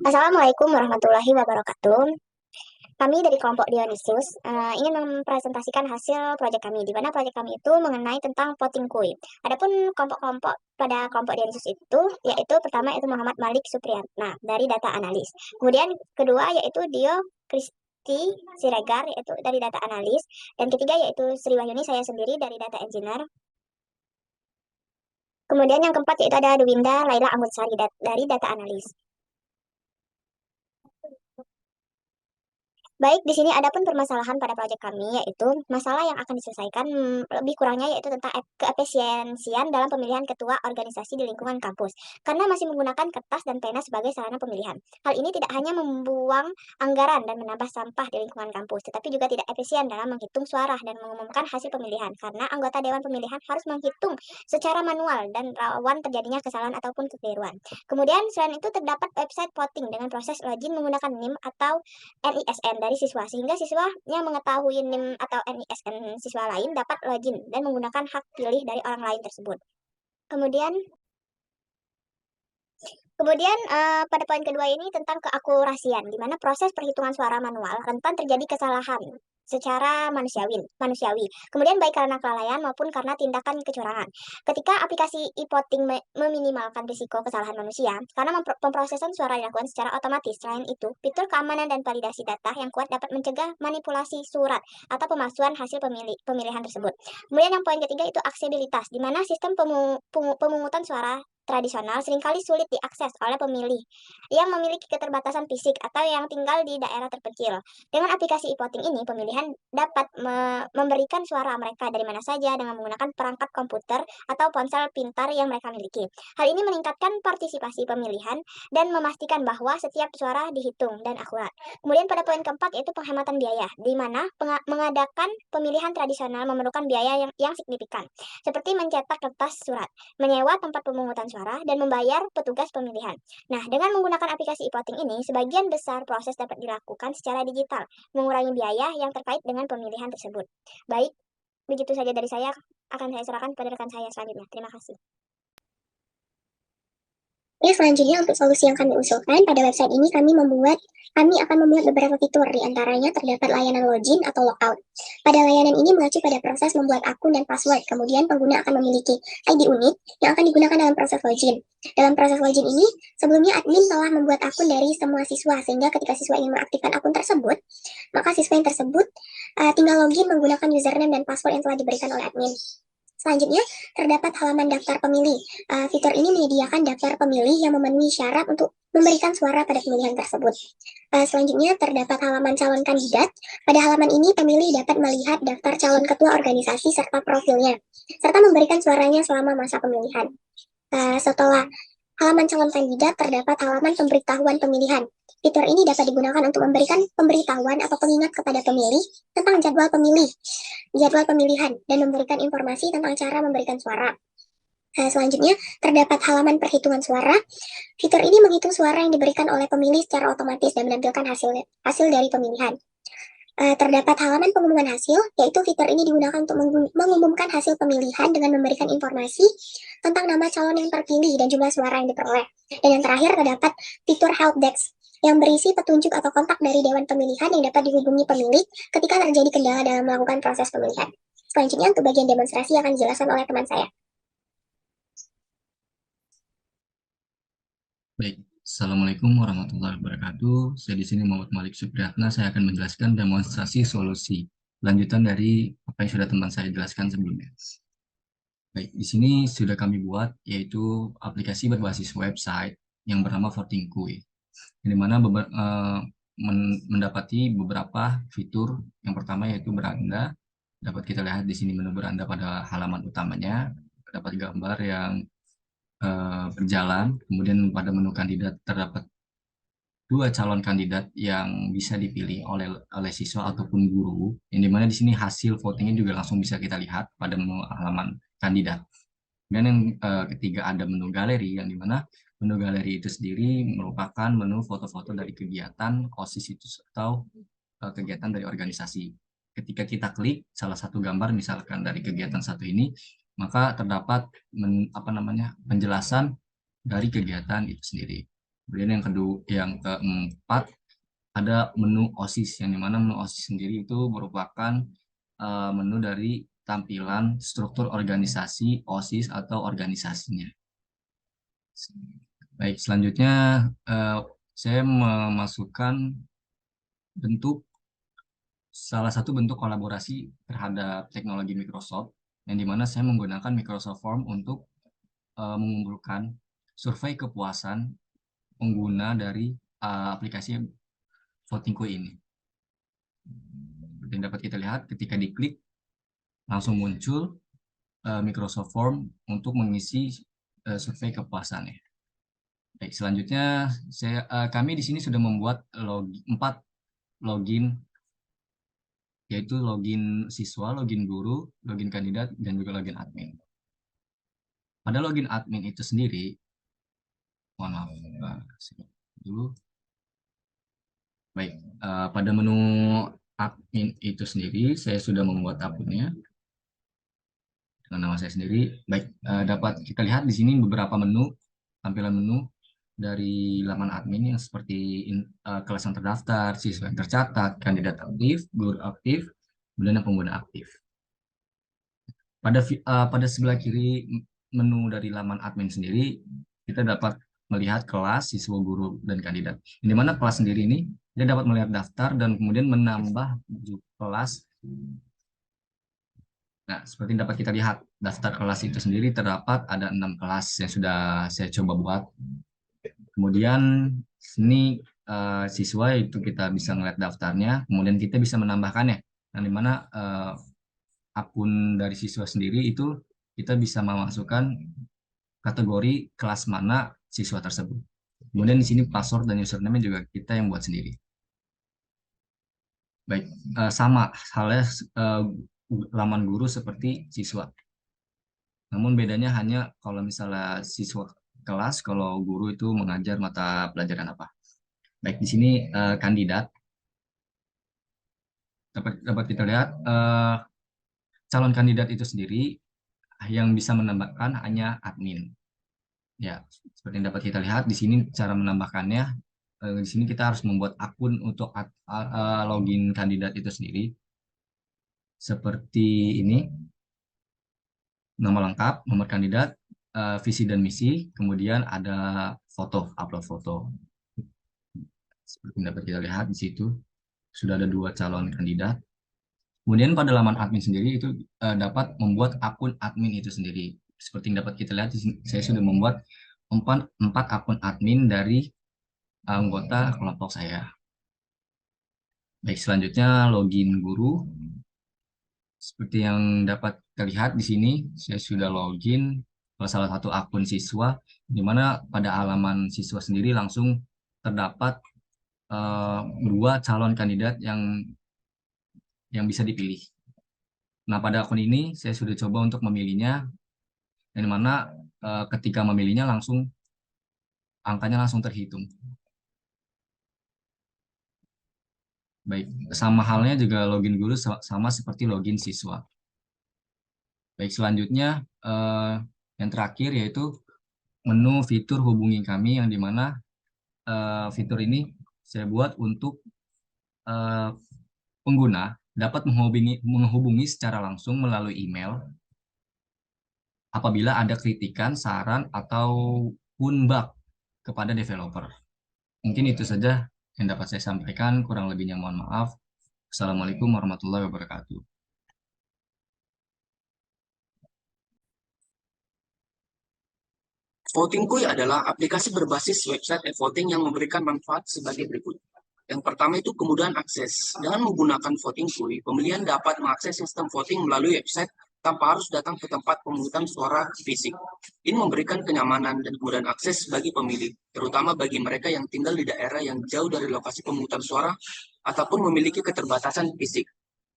Assalamualaikum warahmatullahi wabarakatuh. Kami dari kelompok Dionysus ingin mempresentasikan hasil proyek kami, di mana proyek kami itu mengenai tentang voting kui. Adapun kelompok-kelompok pada kelompok Dionysus itu, yaitu pertama itu Muhammad Malik Supriyatna dari data analis. Kemudian kedua yaitu Dio Kristi Siregar yaitu dari data analis. Dan ketiga yaitu Sri Wahyuni saya sendiri dari data engineer. Kemudian yang keempat yaitu ada Dwinda Laila Anggutsari dari data analis. Baik, di sini ada pun permasalahan pada proyek kami, yaitu masalah yang akan diselesaikan lebih kurangnya yaitu tentang keefisiensian dalam pemilihan ketua organisasi di lingkungan kampus, karena masih menggunakan kertas dan pena sebagai sarana pemilihan. Hal ini tidak hanya membuang anggaran dan menambah sampah di lingkungan kampus, tetapi juga tidak efisien dalam menghitung suara dan mengumumkan hasil pemilihan, karena anggota Dewan Pemilihan harus menghitung secara manual dan rawan terjadinya kesalahan ataupun kekeliruan. Kemudian, selain itu terdapat website voting dengan proses login menggunakan NIM atau NISN dari siswa, sehingga siswa yang mengetahui NIM atau NISN siswa lain dapat login dan menggunakan hak pilih dari orang lain tersebut. Kemudian Kemudian pada poin kedua ini tentang keakurasian, di mana proses perhitungan suara manual rentan terjadi kesalahan secara manusiawi. Kemudian baik karena kelalaian maupun karena tindakan kecurangan. Ketika aplikasi e-voting meminimalkan risiko kesalahan manusia, karena pemrosesan suara dilakukan secara otomatis. Selain itu, fitur keamanan dan validasi data yang kuat dapat mencegah manipulasi surat atau pemalsuan hasil pemilihan tersebut. Kemudian yang poin ketiga itu aksesibilitas, di mana sistem pemungutan suara tradisional seringkali sulit diakses oleh pemilih yang memiliki keterbatasan fisik atau yang tinggal di daerah terpencil. Dengan aplikasi e-voting ini, pemilihan dapat memberikan suara mereka dari mana saja dengan menggunakan perangkat komputer atau ponsel pintar yang mereka miliki. Hal ini meningkatkan partisipasi pemilihan dan memastikan bahwa setiap suara dihitung dan akurat. Kemudian pada poin keempat yaitu penghematan biaya, di mana mengadakan pemilihan tradisional memerlukan biaya yang signifikan, seperti mencetak kertas surat, menyewa tempat pemungutan suara, dan membayar petugas pemilihan. Nah, dengan menggunakan aplikasi e-voting ini, sebagian besar proses dapat dilakukan secara digital, mengurangi biaya yang terkait dengan pemilihan tersebut. Baik, begitu saja dari saya. Akan saya serahkan pada rekan saya selanjutnya. Terima kasih. Oke, selanjutnya untuk solusi yang kami usulkan, pada website ini kami akan membuat beberapa fitur, di antaranya terdapat layanan login atau logout. Pada layanan ini mengacu pada proses membuat akun dan password, kemudian pengguna akan memiliki ID unik yang akan digunakan dalam proses login. Dalam proses login ini, sebelumnya admin telah membuat akun dari semua siswa, sehingga ketika siswa ingin mengaktifkan akun tersebut, maka siswa yang tersebut tinggal login menggunakan username dan password yang telah diberikan oleh admin. Selanjutnya, terdapat halaman daftar pemilih. Fitur ini menyediakan daftar pemilih yang memenuhi syarat untuk memberikan suara pada pemilihan tersebut. Selanjutnya, terdapat halaman calon kandidat. Pada halaman ini, pemilih dapat melihat daftar calon ketua organisasi serta profilnya, serta memberikan suaranya selama masa pemilihan. Setelah halaman calon kandidat, terdapat halaman pemberitahuan pemilihan. Fitur ini dapat digunakan untuk memberikan pemberitahuan atau pengingat kepada pemilih tentang jadwal pemilihan, dan memberikan informasi tentang cara memberikan suara. Selanjutnya, terdapat halaman perhitungan suara. Fitur ini menghitung suara yang diberikan oleh pemilih secara otomatis dan menampilkan hasil dari pemilihan. Terdapat halaman pengumuman hasil, yaitu fitur ini digunakan untuk mengumumkan hasil pemilihan dengan memberikan informasi tentang nama calon yang terpilih dan jumlah suara yang diperoleh. Dan yang terakhir, terdapat fitur help desk yang berisi petunjuk atau kontak dari Dewan Pemilihan yang dapat dihubungi pemilih ketika terjadi kendala dalam melakukan proses pemilihan. Selanjutnya, untuk bagian demonstrasi akan dijelaskan oleh teman saya. Baik, Assalamualaikum warahmatullahi wabarakatuh. Saya di sini Muhammad Malik Supriyatna. Saya akan menjelaskan demonstrasi solusi lanjutan dari apa yang sudah teman saya jelaskan sebelumnya. Baik, di sini sudah kami buat yaitu aplikasi berbasis website yang bernama Voting Kui, di mana mendapati beberapa fitur. Yang pertama yaitu beranda. Dapat kita lihat di sini menu beranda pada halaman utamanya. Dapat gambar yang berjalan. Kemudian pada menu kandidat terdapat dua calon kandidat yang bisa dipilih oleh siswa ataupun guru. Yang dimana di sini hasil votingnya juga langsung bisa kita lihat pada menu halaman kandidat. Dan yang ketiga ada menu galeri, yang dimana menu galeri itu sendiri merupakan menu foto-foto dari kegiatan OSIS itu atau kegiatan dari organisasi. Ketika kita klik salah satu gambar misalkan dari kegiatan satu ini, maka terdapat penjelasan dari kegiatan itu sendiri. Kemudian yang keempat ada menu OSIS, yang dimana menu OSIS sendiri itu merupakan menu dari tampilan struktur organisasi OSIS atau organisasinya. Baik, selanjutnya saya memasukkan salah satu bentuk kolaborasi terhadap teknologi Microsoft, yang dimana saya menggunakan Microsoft Form untuk mengumpulkan survei kepuasan pengguna dari aplikasi Votingku ini. Seperti yang dapat kita lihat, ketika diklik langsung muncul Microsoft Form untuk mengisi survei kepuasannya. Baik, selanjutnya kami di sini sudah membuat 4 login, yaitu login siswa, login guru, login kandidat, dan juga login admin. Pada login admin itu sendiri, mohon maaf, dulu. Baik, pada menu admin itu sendiri, saya sudah membuat akunnya dengan nama saya sendiri. Baik, dapat kita lihat di sini beberapa menu, tampilan menu dari laman admin yang seperti kelas yang terdaftar, siswa yang tercatat, kandidat aktif, guru aktif, kemudian pengguna aktif. Pada sebelah kiri menu dari laman admin sendiri, kita dapat melihat kelas, siswa, guru, dan kandidat. Di mana kelas sendiri ini, dia dapat melihat daftar dan kemudian menambah kelas. Nah, seperti dapat kita lihat, daftar kelas itu sendiri terdapat ada 6 kelas yang sudah saya coba buat. Kemudian sini siswa itu kita bisa ngeliat daftarnya, kemudian kita bisa menambahkannya. Nah, di mana akun dari siswa sendiri itu kita bisa memasukkan kategori kelas mana siswa tersebut. Kemudian di sini password dan username juga kita yang buat sendiri. Baik, sama halnya laman guru seperti siswa. Namun bedanya hanya kalau misalnya siswa kelas, kalau guru itu mengajar mata pelajaran apa. Baik, di sini kandidat dapat kita lihat calon kandidat itu sendiri yang bisa menambahkan hanya admin. Ya, seperti yang dapat kita lihat di sini cara menambahkannya. Di sini kita harus membuat akun untuk login kandidat itu sendiri. Seperti ini, nama lengkap, nomor kandidat, visi dan misi, kemudian ada foto, upload foto. Seperti yang dapat kita lihat di situ, sudah ada 2 calon kandidat. Kemudian pada laman admin sendiri itu dapat membuat akun admin itu sendiri. Seperti yang dapat kita lihat, saya sudah membuat 4 akun admin dari anggota kelompok saya. Baik, selanjutnya login guru. Seperti yang dapat kita lihat di sini, saya sudah login ke salah satu akun siswa, di mana pada halaman siswa sendiri langsung terdapat 2 calon kandidat yang bisa dipilih. Nah, pada akun ini saya sudah coba untuk memilihnya, di mana ketika memilihnya angkanya langsung terhitung. Baik, sama halnya juga login guru sama seperti login siswa. Baik, selanjutnya yang terakhir yaitu menu fitur hubungi kami, yang dimana fitur ini saya buat untuk pengguna dapat menghubungi secara langsung melalui email apabila ada kritikan, saran, ataupun bug kepada developer. Mungkin itu saja yang dapat saya sampaikan, kurang lebihnya mohon maaf. Assalamualaikum warahmatullahi wabarakatuh. Votingkuy adalah aplikasi berbasis website e-voting yang memberikan manfaat sebagai berikut. Yang pertama itu kemudahan akses. Dengan menggunakan Votingkuy, pemilihan dapat mengakses sistem voting melalui website tanpa harus datang ke tempat pemungutan suara fisik. Ini memberikan kenyamanan dan kemudahan akses bagi pemilih, terutama bagi mereka yang tinggal di daerah yang jauh dari lokasi pemungutan suara ataupun memiliki keterbatasan fisik.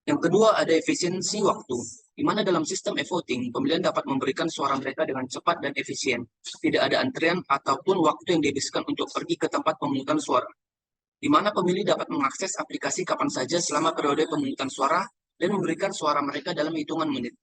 Yang kedua, ada efisiensi waktu, di mana dalam sistem e-voting, pemilihan dapat memberikan suara mereka dengan cepat dan efisien. Tidak ada antrian ataupun waktu yang dihabiskan untuk pergi ke tempat pemungutan suara, di mana pemilih dapat mengakses aplikasi kapan saja selama periode pemungutan suara dan memberikan suara mereka dalam hitungan menit.